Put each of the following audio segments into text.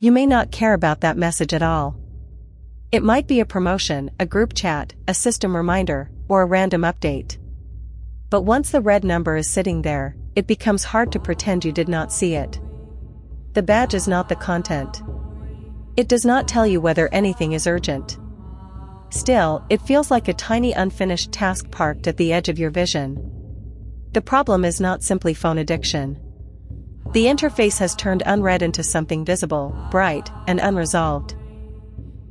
You may not care about that message at all. It might be a promotion, a group chat, a system reminder, or a random update. But once the red number is sitting there, it becomes hard to pretend you did not see it. The badge is not the content. It does not tell you whether anything is urgent. Still, it feels like a tiny unfinished task parked at the edge of your vision. The problem is not simply phone addiction. The interface has turned unread into something visible, bright, and unresolved.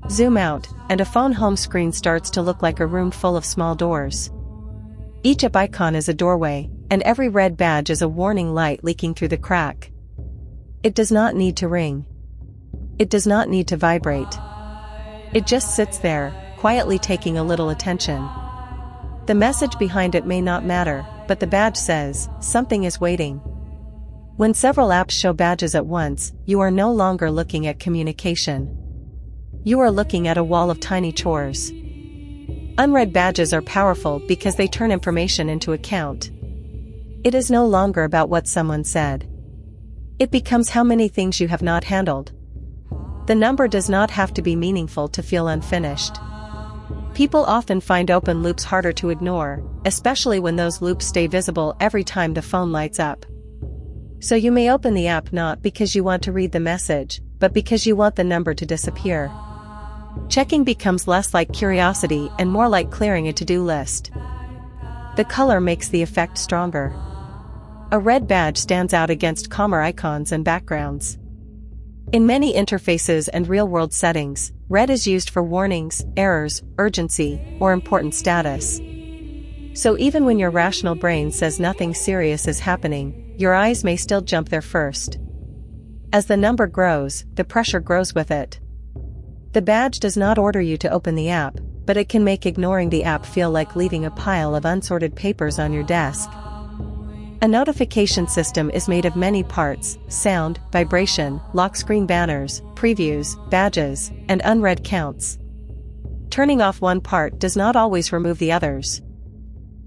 Zoom out, and a phone home screen starts to look like a room full of small doors. Each app icon is a doorway, and every red badge is a warning light leaking through the crack. It does not need to ring. It does not need to vibrate. It just sits there, quietly taking a little attention. The message behind it may not matter, but the badge says, something is waiting. When several apps show badges at once, you are no longer looking at communication. You are looking at a wall of tiny chores. Unread badges are powerful because they turn information into account. It is no longer about what someone said. It becomes how many things you have not handled. The number does not have to be meaningful to feel unfinished. People often find open loops harder to ignore, especially when those loops stay visible every time the phone lights up. So you may open the app not because you want to read the message, but because you want the number to disappear. Checking becomes less like curiosity and more like clearing a to-do list. The color makes the effect stronger. A red badge stands out against calmer icons and backgrounds. In many interfaces and real-world settings, red is used for warnings, errors, urgency, or important status. So even when your rational brain says nothing serious is happening, your eyes may still jump there first. As the number grows, the pressure grows with it. The badge does not order you to open the app, but it can make ignoring the app feel like leaving a pile of unsorted papers on your desk. A notification system is made of many parts: sound, vibration, lock screen banners, previews, badges, and unread counts. Turning off one part does not always remove the others.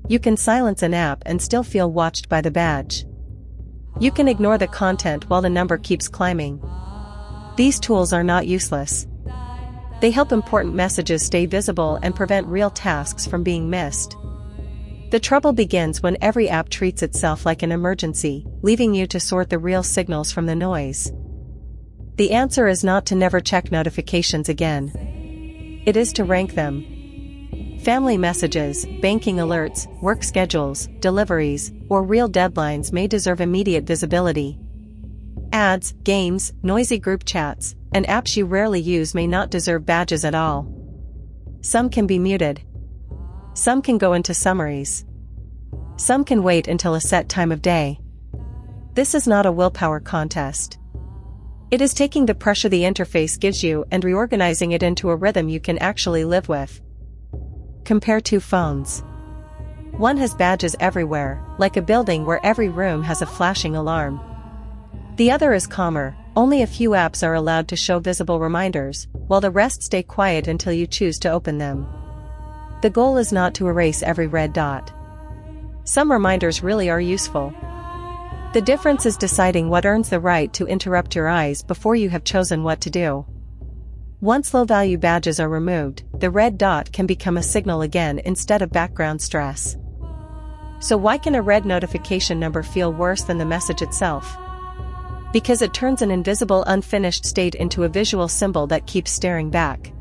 You can silence an app and still feel watched by the badge. You can ignore the content while the number keeps climbing. These tools are not useless. They help important messages stay visible and prevent real tasks from being missed. The trouble begins when every app treats itself like an emergency, leaving you to sort the real signals from the noise. The answer is not to never check notifications again. It is to rank them. Family messages, banking alerts, work schedules, deliveries, or real deadlines may deserve immediate visibility. Ads, games, noisy group chats, and apps you rarely use may not deserve badges at all. Some can be muted. Some can go into summaries. Some can wait until a set time of day. This is not a willpower contest. It is taking the pressure the interface gives you and reorganizing it into a rhythm you can actually live with. Compare two phones. One has badges everywhere, like a building where every room has a flashing alarm. The other is calmer, only a few apps are allowed to show visible reminders, while the rest stay quiet until you choose to open them. The goal is not to erase every red dot. Some reminders really are useful. The difference is deciding what earns the right to interrupt your eyes before you have chosen what to do. Once low-value badges are removed, the red dot can become a signal again instead of background stress. So why can a red notification number feel worse than the message itself? Because it turns an invisible unfinished state into a visual symbol that keeps staring back.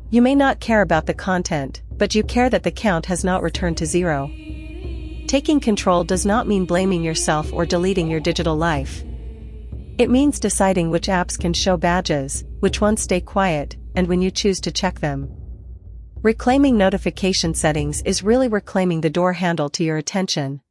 You may not care about the content, but you care that the count has not returned to zero. Taking control does not mean blaming yourself or deleting your digital life. It means deciding which apps can show badges, which ones stay quiet, and when you choose to check them. Reclaiming notification settings is really reclaiming the door handle to your attention.